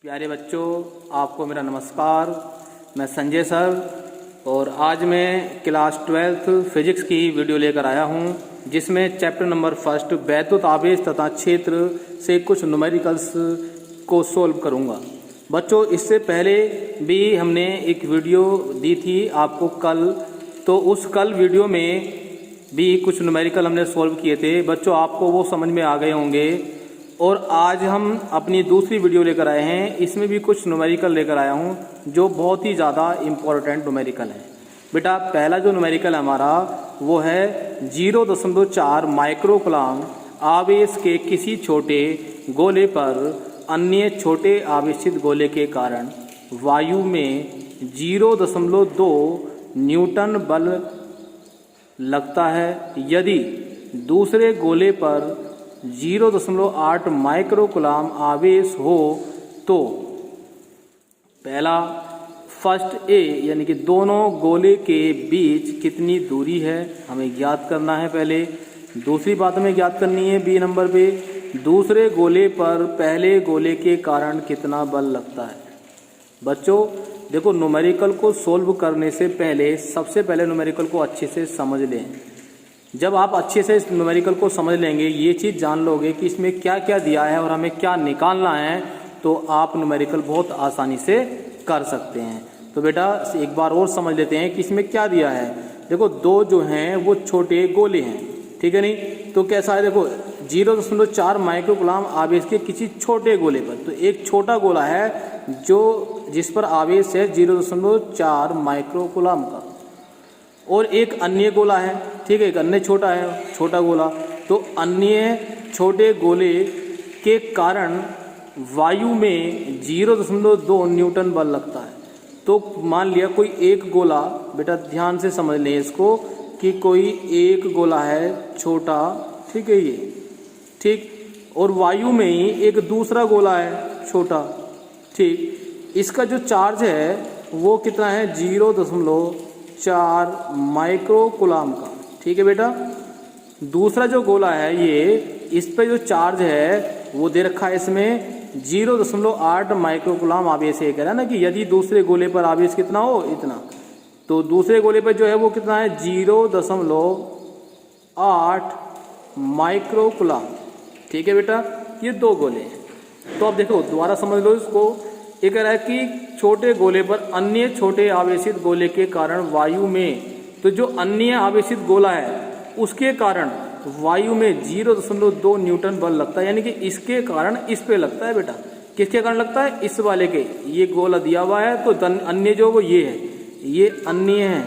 प्यारे बच्चों, आपको मेरा नमस्कार। मैं संजय सर और आज मैं क्लास 12th फिजिक्स की वीडियो लेकर आया हूं, जिसमें चैप्टर नंबर 1 वैद्युत आवेश तथा क्षेत्र से कुछ न्यूमेरिकल्स को सोल्व करूंगा। बच्चों, इससे पहले भी हमने एक वीडियो दी थी आपको कल, तो उस कल वीडियो में भी कुछ न्यूमेरिकल हमने सोल्व किए थे। बच्चों, आपको वो समझ में आ गए होंगे। और आज हम अपनी दूसरी वीडियो लेकर आए हैं, इसमें भी कुछ न्यूमेरिकल लेकर आया हूं जो बहुत ही ज़्यादा इम्पोर्टेंट न्यूमेरिकल है। बेटा, पहला जो न्यूमेरिकल हमारा वो है 0.4 माइक्रोकूलम आवेश के किसी छोटे गोले पर अन्य छोटे आवेशित गोले के कारण वायु में 0.2 न्यूटन बल लगता है। यदि दूसरे गोले पर 0.8 माइक्रोकूलम आवेश हो तो पहला फर्स्ट ए यानी कि दोनों गोले के बीच कितनी दूरी है हमें ज्ञात करना है। पहले दूसरी बात हमें ज्ञात करनी है बी नंबर पे, दूसरे गोले पर पहले गोले के कारण कितना बल लगता है। बच्चों देखो, न्यूमेरिकल को सोल्व करने से पहले सबसे पहले न्यूमेरिकल को अच्छे से समझ लें। जब आप अच्छे से इस न्यूमेरिकल को समझ लेंगे, ये चीज़ जान लोगे कि इसमें क्या क्या दिया है और हमें क्या निकालना है, तो आप न्यूमेरिकल बहुत आसानी से कर सकते हैं। तो बेटा एक बार और समझ लेते हैं कि इसमें क्या दिया है। देखो, दो जो हैं वो छोटे गोले हैं, ठीक है नहीं? तो कैसा है, देखो 0.4 माइक्रोकूलम आवेश के किसी छोटे गोले पर, तो एक छोटा गोला है जिस पर आवेश है 0.4 माइक्रोकूलम का, और एक अन्य गोला है, ठीक है, एक अन्य छोटा है छोटा गोला। तो अन्य छोटे गोले के कारण वायु में 0.2 न्यूटन बल लगता है। तो मान लिया कोई एक गोला, बेटा ध्यान से समझ लें इसको, कि कोई एक गोला है छोटा, ठीक है ये, ठीक, और वायु में ही एक दूसरा गोला है छोटा, ठीक। इसका जो चार्ज है वो कितना है 0.4 माइक्रोकूलम का, ठीक है बेटा। दूसरा जो गोला है ये, इस पे जो चार्ज है वो दे रखा है इसमें 0.8 माइक्रोकूलम आवेश है। कह रहा है ना कि यदि दूसरे गोले पर आवेश कितना हो इतना, तो दूसरे गोले पर जो है वो कितना है 0.8 माइक्रोकूलम, ठीक है बेटा। ये दो गोले हैं। तो अब देखो दोबारा समझ लो इसको। ये कह रहा है कि छोटे गोले पर अन्य छोटे आवेशित गोले के कारण वायु में, तो जो अन्य आवेशित गोला है उसके कारण वायु में 0.2 न्यूटन बल लगता है, यानी कि इसके कारण इस पे लगता है बेटा। किसके कारण लगता है? इस वाले के। ये गोला दिया हुआ है तो अन्य जो वो ये है, ये अन्य है,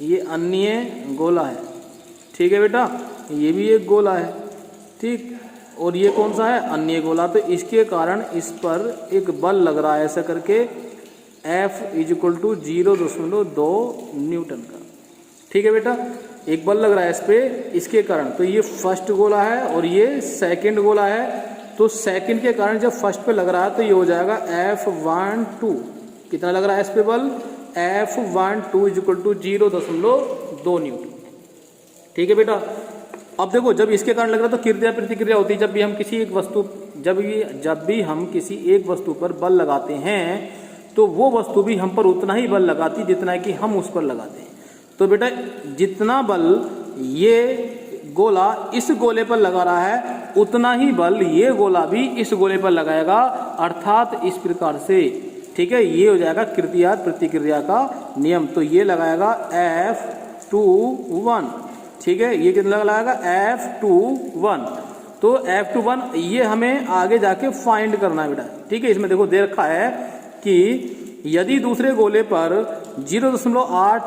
ये अन्य गोला है, ठीक है बेटा। ये भी एक गोला है, ठीक, और ये कौन सा है? अन्य गोला। तो इसके कारण इस पर एक बल लग रहा है ऐसा करके, F = 0.2 न्यूटन का, ठीक है बेटा। एक बल लग रहा है इस पे इसके कारण। तो ये फर्स्ट गोला है और ये सेकंड गोला है। तो सेकंड के कारण जब फर्स्ट पे लग रहा है तो ये हो जाएगा F12। कितना लग रहा है इस पे बल? F12 = 0.2 न्यूटन, ठीक है बेटा। अब देखो, जब इसके कारण लग रहा है तो क्रिया प्रतिक्रिया होती है। जब भी हम किसी एक वस्तु पर बल लगाते हैं तो वो वस्तु भी हम पर उतना ही बल लगाती जितना कि हम उस पर लगाते हैं। तो बेटा जितना बल ये गोला इस गोले पर लगा रहा है उतना ही बल ये गोला भी इस गोले पर लगाएगा, अर्थात इस प्रकार से, ठीक है। ये हो जाएगा क्रिया प्रतिक्रिया का नियम। तो ये लगाएगा F21, ठीक है। ये कितना लगाएगा? F21। तो F21 ये हमें आगे जाके फाइंड करना है बेटा, ठीक है। इसमें देखो दे रखा है कि यदि दूसरे गोले पर 0.8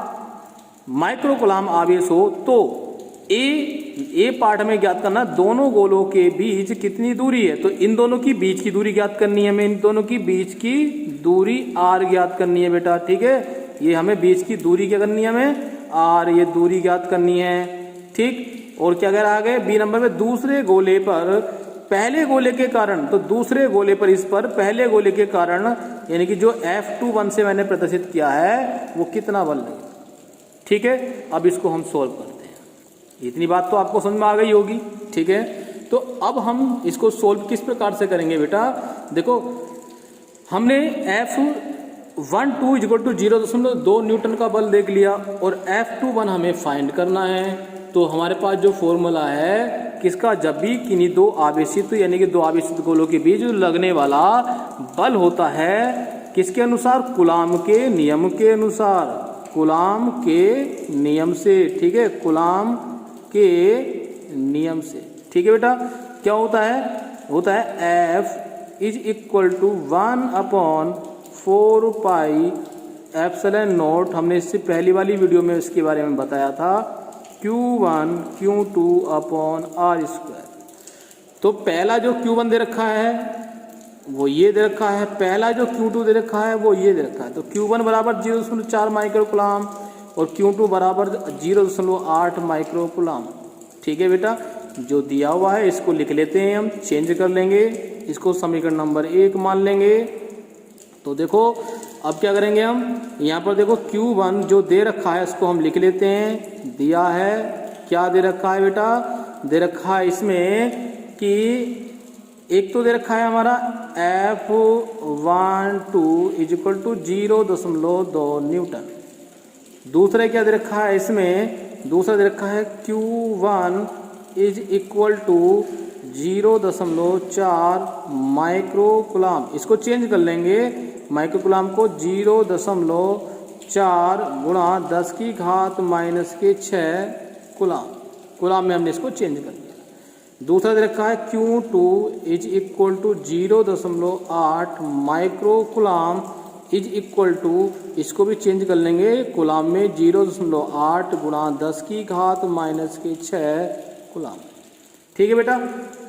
माइक्रोकूलम आवेश हो तो ए पार्ट में ज्ञात करना दोनों गोलों के बीच कितनी दूरी है। तो इन दोनों की बीच की दूरी ज्ञात करनी है हमें। इन दोनों की बीच की दूरी r ज्ञात करनी है बेटा, ठीक है। ये हमें बीच की दूरी क्या करनी है? हमें r, ये दूरी ज्ञात करनी है, ठीक। और क्या कह रहा है आगे बी नंबर में? दूसरे गोले पर पहले गोले के कारण, तो दूसरे गोले पर इस पर पहले गोले के कारण, यानी कि जो F21 से मैंने प्रदर्शित किया है वो कितना बल लगेगा, ठीक है। अब इसको हम सोल्व करते हैं। इतनी बात तो आपको समझ में आ गई होगी, ठीक है। तो अब हम इसको सोल्व किस प्रकार से करेंगे बेटा? देखो हमने F12 इक्वल टू 0.2 न्यूटन का बल देख लिया और F21 हमें फाइंड करना है। तो हमारे पास जो फॉर्मूला है किसका, जब भी किन्हीं दो आवेशित यानी कि दो आवेशित गोलों के बीच लगने वाला बल होता है किसके अनुसार, कूलाम के नियम के अनुसार, कूलाम के नियम से, ठीक है, कूलाम के नियम से, ठीक है बेटा। क्या होता है F इज इक्वल टू 1/4πε0। हमने इससे पहली वाली वीडियो में इसके बारे में बताया था, Q1 Q2 upon R square. तो पहला जो Q1 दे रखा है वो ये दे रखा है, पहला जो Q2 दे रखा है वो ये दे रखा है। तो Q1 बराबर 0.4 माइक्रो कूलाम और Q2 बराबर 0.8 माइक्रो कूलाम। ठीक है बेटा, जो दिया हुआ है इसको लिख लेते हैं, हम चेंज कर लेंगे, इसको समीकरण नंबर 1 मान लेंगे। तो देखो अब क्या करेंगे हम, यहाँ पर देखो Q1 जो दे रखा है उसको हम लिख लेते हैं। दिया है, क्या दे रखा है बेटा, दे रखा है इसमें कि एक तो दे रखा है हमारा F12 इक्वल टू 0.2 न्यूटन। दूसरा क्या दे रखा है इसमें, दूसरा दे रखा है Q1 is equal to 0.4 micro coulomb. इसको चेंज कर लेंगे, माइक्रो कूलाम को 0.4 गुणा 10⁻⁻⁶ कूलाम। कूलाम में हमने इसको चेंज कर दिया। दूसरा दे रखा है Q2 is equal to 0.8 micro coulomb is equal to, इसको भी चेंज कर लेंगे, कूलाम में 0.8 गुणा 10⁻⁶ कूलाम। ठीक है बेटा,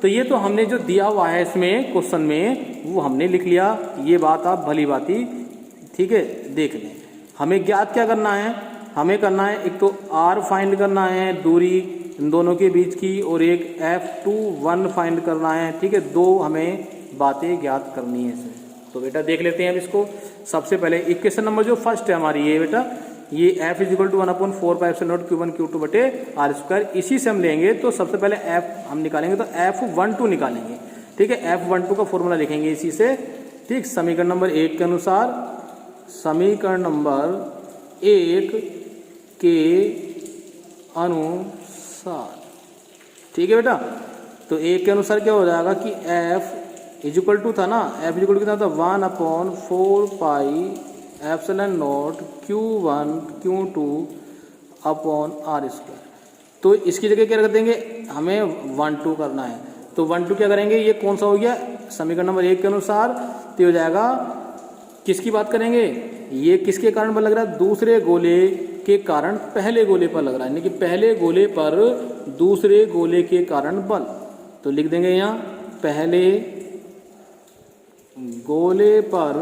तो ये तो हमने जो दिया हुआ है इसमें क्वेश्चन में वो हमने लिख लिया। ये बात आप भली भांति ठीक है देख लें। हमें ज्ञात क्या करना है, हमें करना है एक तो R फाइंड करना है दूरी इन दोनों के बीच की, और एक F21 फाइंड करना है। ठीक है, दो हमें बातें ज्ञात करनी है इसमें। तो बेटा देख लेते हैं अब इसको। सबसे पहले इक्वेशन नंबर जो फर्स्ट है हमारी ये बेटा, ये F is equal to 1/4πε0 Q1 Q2 बटे R स्क्वायर, इसी से हम लेंगे। तो सबसे पहले F हम निकालेंगे तो F12 निकालेंगे। ठीक है, F12 का फॉर्मूला लिखेंगे इसी से। ठीक, समीकरण नंबर 1 के अनुसार, समीकरण नंबर 1 के अनुसार। ठीक है बेटा, तो 1 के अनुसार क्या हो जाएगा कि F इज इक्वल टू था ना, F इज इक्वल टू कितना था 1/4πε0 Q1 Q2 upon R square. तो इसकी जगह क्या रख देंगे, हमें 1 2 करना है। तो 1 2 क्या करेंगे, ये कौन सा हो गया समीकरण नंबर 1 के अनुसार, तो हो जाएगा किसकी बात करेंगे, ये किसके कारण बल लग रहा है, दूसरे गोले के कारण पहले गोले पर लग रहा है, यानी कि पहले गोले पर दूसरे गोले के कारण बल। तो लिख देंगे यहाँ पहले गोले पर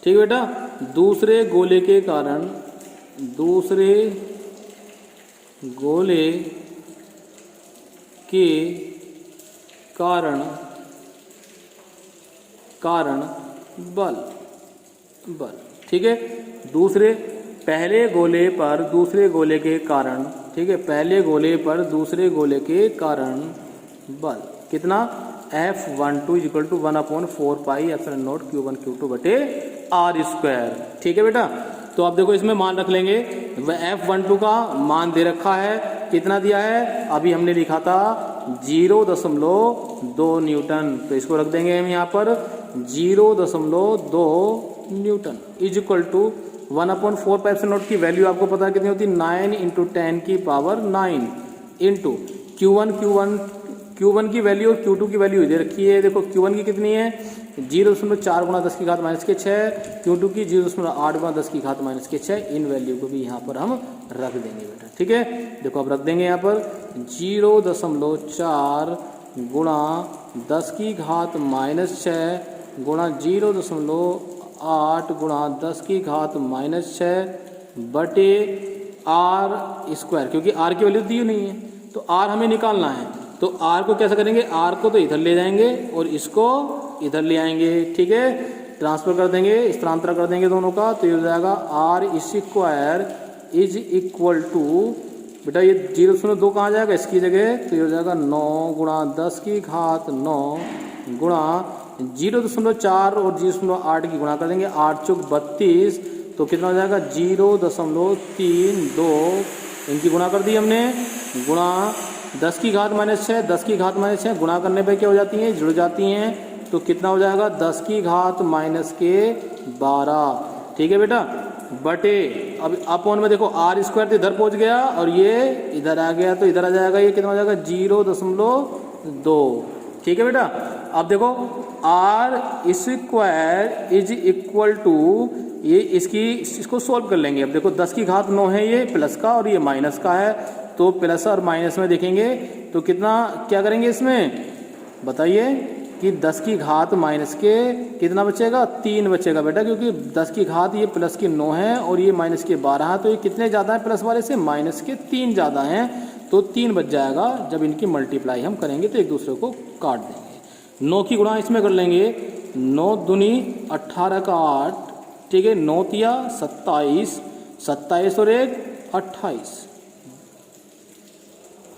ठीक है बेटा, दूसरे गोले के कारण, दूसरे गोले के कारण बल। ठीक है, दूसरे पहले गोले पर दूसरे गोले के कारण, ठीक है, पहले गोले पर दूसरे गोले के कारण बल कितना, F12 equal to 1/4πε0 Q1 Q2 बटे R स्क्वायर। ठीक है बेटा, तो आप देखो इसमें मान रख लेंगे। F12 का मान दे रखा है, कितना दिया है, अभी हमने लिखा था 0.2 न्यूटन। तो इसको रख देंगे हम यहाँ पर 0.2 न्यूटन इज इक्वल टू 1/4πε0 की वैल्यू आपको पता है कितनी होती है, 9 × 10⁹ इंटू Q1 की वैल्यू और Q2 की वैल्यू दे रखी है। देखो Q1 की कितनी है 0.4 गुणा 10⁻⁶, Q2 की 0.8 गुणा 10⁻⁶। इन वैल्यू को भी यहाँ पर हम रख देंगे बेटा। ठीक है, देखो अब रख देंगे यहाँ पर 0.4 गुणा 10⁻⁶ गुणा 0.8 गुणा 10⁻⁶ बटे R स्क्वायर, क्योंकि R की वैल्यू दी नहीं है तो R हमें निकालना है। तो R को कैसे करेंगे, R को तो इधर ले जाएंगे और इसको इधर ले आएंगे। ठीक है, ट्रांसफर कर देंगे, स्थानांतरण कर देंगे दोनों का। तो ये हो जाएगा R square is equal to, बेटा ये 0.2 कहाँ जाएगा इसकी जगह, तो ये हो जाएगा 9 गुणा 10⁻⁹ गुणा 0.4 और 0.8 की गुणा कर देंगे, 8 चौक 32, तो कितना हो जाएगा 0.32, इनकी गुणा कर दी हमने, गुणा 10 की घात -6, 10 की घात -6 गुणा करने पे क्या हो जाती हैं, जुड़ जाती हैं, तो कितना हो जाएगा 10 की घात -12, ठीक है बेटा, बटे अब अपॉन में देखो r² तो इधर पहुंच गया और ये इधर आ गया, तो इधर आ जाएगा, ये कितना हो जाएगा 0.2, ठीक है बेटा। अब देखो r² इज इक्वल टू, ये इसको सोल्व कर लेंगे। अब देखो 10 की घात 9 है ये प्लस का और ये माइनस का है, तो प्लस और माइनस में देखेंगे तो कितना क्या करेंगे इसमें बताइए कि 10 की घात माइनस के कितना बचेगा 3 बचेगा बेटा, क्योंकि 10 की घात ये प्लस की 9 है और ये माइनस के 12 है, तो ये कितने ज़्यादा है प्लस वाले से, माइनस के 3 ज़्यादा हैं, तो 3 बच जाएगा। जब इनकी मल्टीप्लाई हम करेंगे तो एक दूसरे को काट देंगे। 9 की गुणा इसमें कर लेंगे, 9 दूनी 18 का 8, ठीक है, 9 तिया 27, 27 और 1 28,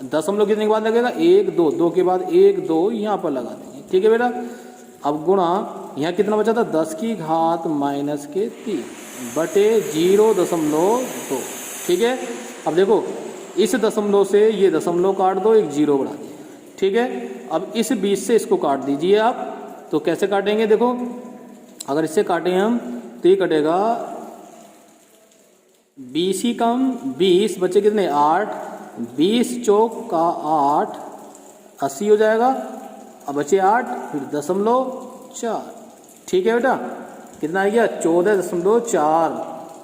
दशमलव कितने के बाद लगेगा 1 2, 2 के बाद 1 2 यहाँ पर लगा देंगे, ठीक है बेटा। अब गुणा यहाँ कितना बचा था 10 की घात -3 बटे 0.2, ठीक है। अब देखो इस दशमलव से ये दशमलव काट दो, एक 0 बढ़ा दिया, ठीक है। अब इस 20 से इसको काट दीजिए आप, तो कैसे काटेंगे देखो, अगर इससे काटें हम तो ये कटेगा 20 ही कम 20 बचे कितने 8, 20 चौक का 8 80 हो जाएगा, अब बचे 8 फिर 0.4, ठीक है बेटा, कितना आ गया 14.4,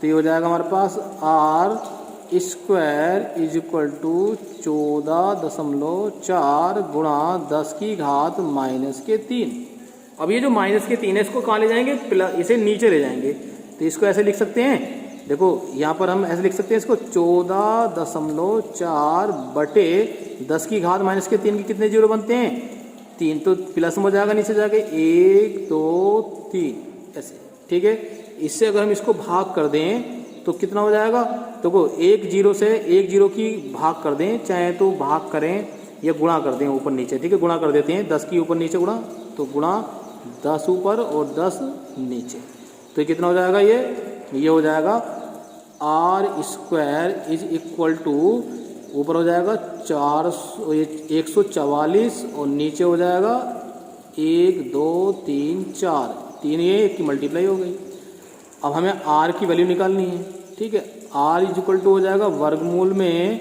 तो ये हो जाएगा हमारे पास r² इज इक्वल टू 14.4 गुणा 10 की घात -3। अब ये जो -3 है इसको कहाँ ले जाएंगे, इसे नीचे ले जाएंगे, तो इसको ऐसे लिख सकते हैं, देखो यहाँ पर हम ऐसे लिख सकते हैं इसको 14.4 बटे 10 की घात -3 के कितने 0 बनते हैं 3, तो प्लस में हो जाएगा, नीचे जाके 1 2 3 ऐसे, ठीक है। इससे अगर हम इसको भाग कर दें तो कितना हो जाएगा, देखो 1 0 से 1 0 की भाग कर दें, चाहे तो भाग करें या गुणा कर दें ऊपर नीचे, ठीक है, गुणा कर देते हैं 10 की ऊपर नीचे गुणा, तो गुणा 10 ऊपर और 10 नीचे, तो ये कितना हो जाएगा, ये हो जाएगा r² इज इक्वल टू ऊपर हो जाएगा 144 और नीचे हो जाएगा 1 2 3 4, 3 ये 1 की मल्टीप्लाई हो गई। अब हमें r की वैल्यू निकालनी है, ठीक है, r इज इक्वल टू हो जाएगा वर्गमूल में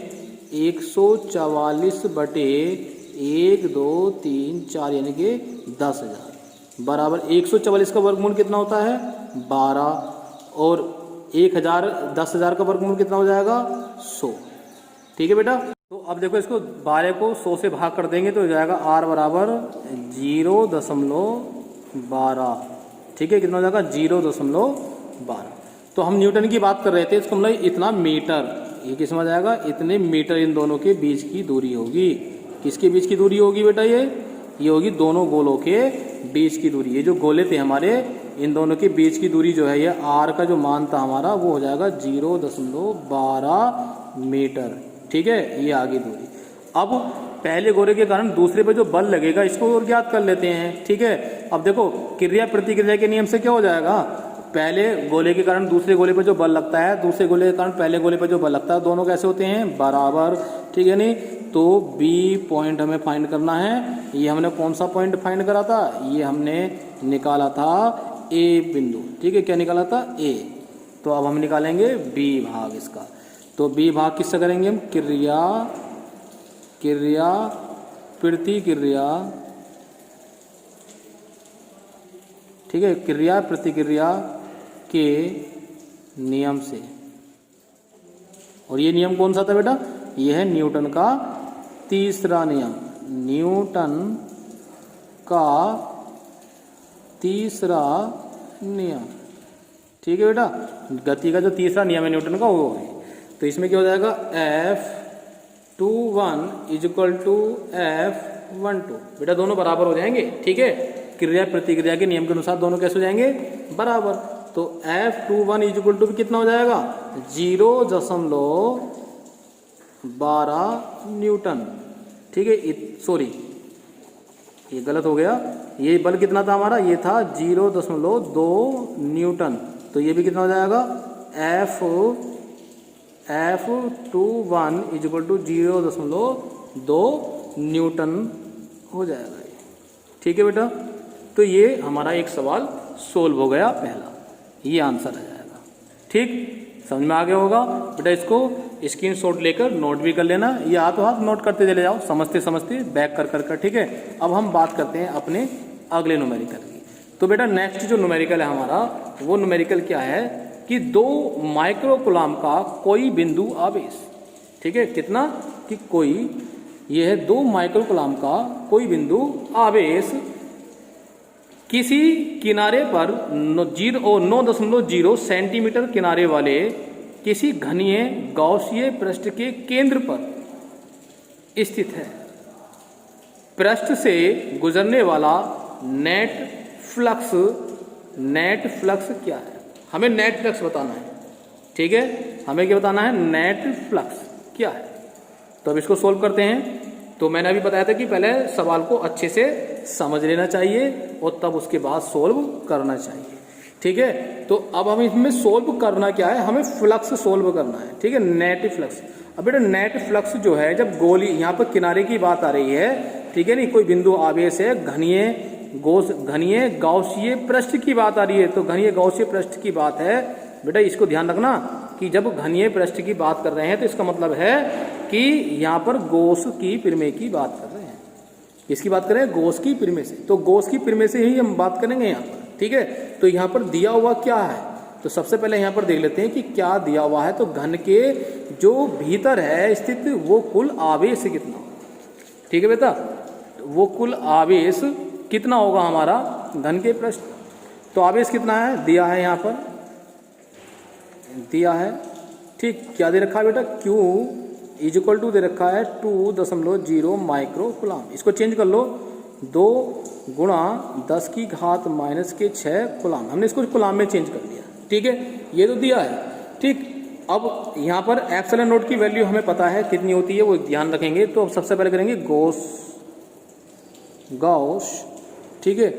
144 बटे 1 2 3 4 यानी कि 10,000 बराबर 144 का वर्गमूल कितना होता है 12 और 1000 10,000 का वर्गमूल कितना हो जाएगा 100, ठीक है बेटा। तो अब देखो इसको 12 को 100 से भाग कर देंगे तो हो जाएगा r बराबर 0.12, ठीक है, कितना हो जाएगा 0.12। तो हम न्यूटन की बात कर रहे थे, इसको मतलब इतना मीटर, ये किस में जाएगा इतने मीटर इन दोनों के बीच की दूरी होगी, किसके बीच की दूरी होगी बेटा, ये होगी दोनों गोलों के बीच की दूरी। ये जो गोले थे हमारे इन दोनों के बीच की दूरी जो है ये r का जो मान था हमारा वो हो जाएगा 0.12 मीटर, ठीक है, ये आगे दूरी। अब पहले गोले के कारण दूसरे पे जो बल लगेगा इसको और ज्ञात कर लेते हैं, ठीक है। अब देखो क्रिया प्रतिक्रिया के नियम से क्या हो जाएगा, पहले गोले के कारण दूसरे गोले पर जो बल लगता है, दूसरे गोले के कारण पहले गोले पर जो बल लगता है, दोनों कैसे होते हैं बराबर, ठीक है नहीं। तो B पॉइंट हमें फाइंड करना है, ये हमने कौन सा पॉइंट फाइंड करा था, ये हमने निकाला था A बिंदु, ठीक है, क्या निकाला था A। तो अब हम निकालेंगे B भाग इसका, तो B भाग किससे करेंगे हम, क्रिया प्रतिक्रिया, ठीक है, क्रिया प्रतिक्रिया के नियम से। और ये नियम कौन सा था बेटा, ये है न्यूटन का तीसरा नियम, न्यूटन का तीसरा नियम, ठीक है बेटा। गति का जो तीसरा नियम है न्यूटन का वो है। तो इसमें क्या हो जाएगा F21 is equal to F12, बेटा दोनों बराबर हो जाएंगे, ठीक है, क्रिया प्रतिक्रिया के नियम के अनुसार दोनों कैसे हो जाएंगे बराबर। तो F21 इज इक्वल टू कितना हो जाएगा 0.12 न्यूटन, ठीक है, सॉरी ये गलत हो गया। ये बल कितना था हमारा, ये था 0.2 न्यूटन। तो ये भी कितना हो जाएगा, F21 = 0.2 न्यूटन हो जाएगा ये। ठीक है बेटा, तो ये हमारा एक सवाल सोल्व हो गया पहला, ये आंसर आ जाएगा। ठीक, समझ में आ गया होगा बेटा। इसको स्क्रीनशॉट लेकर नोट भी कर लेना, ये हाथों हाथ नोट करते चले जाओ, समझते समझते बैक कर कर। ठीक है, अब हम बात करते हैं अपने अगले न्यूमेरिकल की। तो बेटा नेक्स्ट जो न्यूमेरिकल है हमारा, वो न्यूमेरिकल क्या है कि 2 माइक्रोकूलम का कोई बिंदु आवेश। ठीक है, कितना कि कोई, ये है 2 माइक्रोकूलम का कोई बिंदु आवेश किसी किनारे पर 9.0 सेंटीमीटर किनारे वाले किसी घनीय गौसीय पृष्ठ के केंद्र पर स्थित है। पृष्ठ से गुजरने वाला नेट फ्लक्स क्या है, हमें नेट फ्लक्स बताना है। ठीक है, हमें क्या बताना है, नेट फ्लक्स क्या है। तो अब इसको सोल्व करते हैं। तो मैंने अभी बताया था कि पहले सवाल को अच्छे से समझ लेना चाहिए और तब उसके बाद सोल्व करना चाहिए। ठीक है, तो अब हम इसमें सोल्व करना क्या है, हमें फ्लक्स सोल्व करना है। ठीक है, नेट फ्लक्स। अब बेटा नेट फ्लक्स जो है, जब गोली यहाँ पर किनारे की बात आ रही है, ठीक है नहीं, कोई बिंदु आवेश है, घनीय गौसीय पृष्ठ की बात आ रही है। तो घनीय गौसीय पृष्ठ की बात है बेटा, इसको ध्यान रखना कि जब घनीय पृष्ठ की बात कर रहे हैं तो इसका मतलब है कि यहाँ पर गौस की प्रमेय की बात कर रहे हैं। किसकी बात कर रहे हैं, गौस की प्रमेय से। तो गौस की प्रमेय से ही हम बात करेंगे यहाँ पर। ठीक है, तो यहाँ पर दिया हुआ क्या है, तो सबसे पहले यहाँ पर देख लेते हैं कि क्या दिया हुआ है। तो घन के जो भीतर है स्थित वो कुल आवेश कितना होगा। ठीक है बेटा, वो कुल आवेश कितना होगा हमारा घन के पृष्ठ। तो आवेश कितना है, दिया है यहाँ पर, दिया है। ठीक, क्या दे रखा है बेटा, Q = दे रखा है 2.0 माइक्रोकूलम। इसको चेंज कर लो, 2 × 10⁻⁻⁶ कूलम। हमने इसको कूलम में चेंज कर दिया। ठीक है, ये तो दिया है। ठीक, अब यहाँ पर एप्सिलॉन नोट की वैल्यू हमें पता है कितनी होती है, वो ध्यान रखेंगे। तो अब सबसे पहले करेंगे गॉस, ठीक है,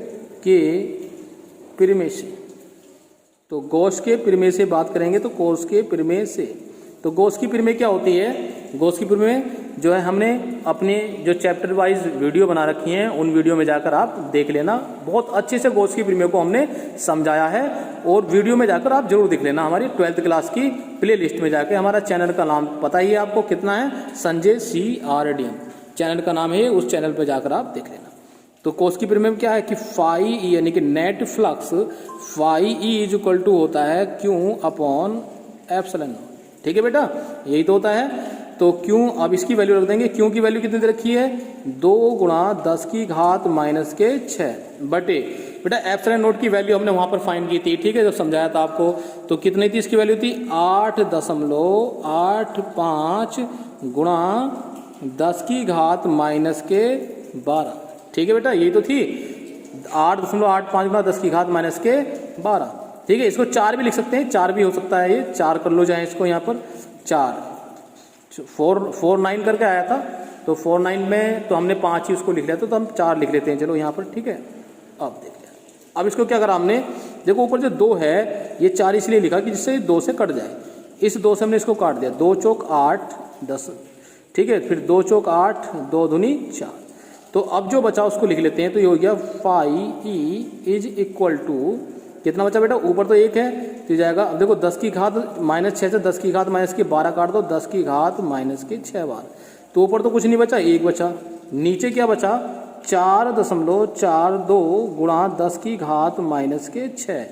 के प्रमेय से। तो गॉस के प्रमेय से बात करेंगे, तो गॉस के प्रमेय से। तो गॉस की प्रमेय क्या होती है, गॉस की प्रमेय जो है हमने अपने जो चैप्टर वाइज वीडियो बना रखी हैं, उन वीडियो में जाकर आप देख लेना। बहुत अच्छे से गॉस की प्रमेय को हमने समझाया है, और वीडियो में जाकर आप जरूर देख लेना। हमारी 12th क्लास की प्ले लिस्ट में जाके, हमारा चैनल का नाम पता ही है आपको कितना है, संजय CRDM चैनल का नाम है, उस चैनल पर जाकर आप देख लेना। तो गॉस की प्रमेय क्या है कि फाई ई यानी कि नेट फ्लक्स फाई ई = होता है Q/ε0। ठीक है बेटा, यही तो होता है। तो Q, अब इसकी वैल्यू रख देंगे। Q की वैल्यू कितनी दे रखी है, 2 × 10⁻⁻⁶ बटे बेटा एप्सिलॉन नोट की वैल्यू हमने वहां पर फाइंड की थी। ठीक है, जो समझाया था आपको। तो कितनी थी इसकी वैल्यू थी, 8.85 × 10⁻⁻12। ठीक है बेटा, यही तो थी, 8.85 × 10⁻⁻12। ठीक है, इसको 4 भी लिख सकते हैं, 4 भी हो सकता है, ये 4 कर लो, जाए इसको यहाँ पर 4 करके आया था। तो 49 में तो हमने 5 ही उसको लिख लिया था, तो हम 4 लिख लेते हैं, चलो यहाँ पर। ठीक है, अब देख लिया। अब इसको क्या करा हमने, देखो ऊपर जो 2 है, ये 4 इसलिए लिखा कि जिससे 2 से कट जाए। इस 2 से हमने इसको काट दिया, 2 चौक 8 10। ठीक है, फिर 2 चौक 8, 2 दूनी 4। तो अब जो बचा उसको लिख लेते हैं। तो ये हो गया फाई ई = कितना बचा बेटा, ऊपर तो 1 है, तो जाएगा। अब देखो 10⁻⁻6 से 10⁻⁻12 काट दो, 10⁻⁻6 बार। तो ऊपर तो कुछ नहीं बचा, 1 बचा। नीचे क्या बचा, 4.42 × 10⁻⁻6।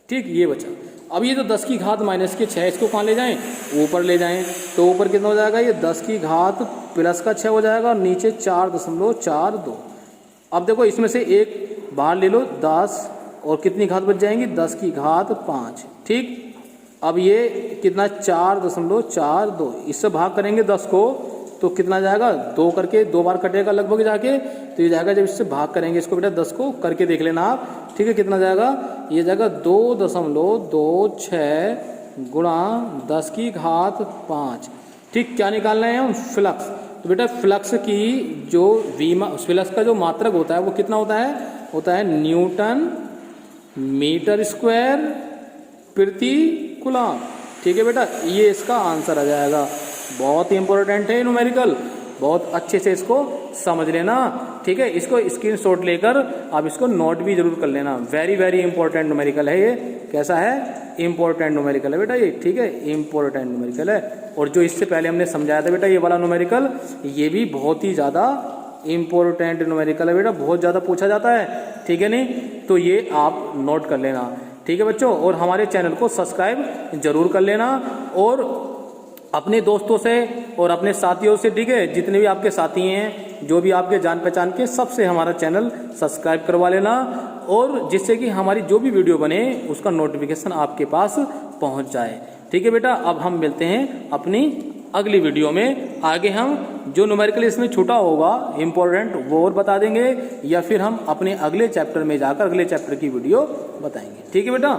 ठीक, ये बचा। अब ये जो 10⁻⁻6 इसको कहाँ ले जाएं, ऊपर ले जाएं। तो ऊपर कितना हो जाएगा, ये 10⁻+6 हो जाएगा, और नीचे 4.42। अब देखो इसमें से 1 बाहर ले लो, 10, और कितनी घात बच जाएंगी, 10⁵ ठीक, अब ये कितना, 4.42। इससे भाग करेंगे 10 को, तो कितना जाएगा, 2 करके 2 बार कटेगा लगभग जाके। तो ये जाएगा, जब इससे भाग करेंगे इसको बेटा 10 को करके देख लेना आप। ठीक है, कितना जाएगा, ये जाएगा 2.26 × 10⁵ ठीक, क्या निकालना है हम, फ्लक्स। तो बेटा फ्लक्स की जो फ्लक्स का जो मात्रक होता है वो कितना होता है न्यूटन मीटर स्क्वायर प्रति कूलम। ठीक है बेटा, ये इसका आंसर आ जाएगा। बहुत ही इंपॉर्टेंट है न्यूमेरिकल, बहुत अच्छे से इसको समझ लेना। ठीक है, इसको स्क्रीनशॉट लेकर आप इसको नोट भी जरूर कर लेना। वेरी वेरी इंपॉर्टेंट न्यूमेरिकल है ये। कैसा है? इंपॉर्टेंट न्यूमेरिकल है बेटा ये। ठीक है, इंपॉर्टेंट न्यूमेरिकल है। और जो इससे पहले हमने समझाया था बेटा ये वाला न्यूमेरिकल, ये भी बहुत ही ज्यादा इंपॉर्टेंट न्यूमेरिकल है बेटा, बहुत ज्यादा पूछा जाता है। ठीक है नहीं, तो ये आप नोट कर लेना। ठीक है बच्चों, और हमारे चैनल को सब्सक्राइब जरूर कर लेना और अपने दोस्तों से और अपने साथियों से, ठीक है, जितने भी आपके साथी हैं, जो भी आपके जान पहचान के, सबसे हमारा चैनल सब्सक्राइब करवा लेना, और जिससे कि हमारी जो भी वीडियो बने उसका नोटिफिकेशन आपके पास पहुंच जाए। ठीक है बेटा, अब हम मिलते हैं अपनी अगली वीडियो में। आगे हम जो न्यूमेरिकल इसमें छूटा होगा इंपॉर्टेंट वो और बता देंगे, या फिर हम अपने अगले चैप्टर में जाकर अगले चैप्टर की वीडियो बताएंगे। ठीक है बेटा।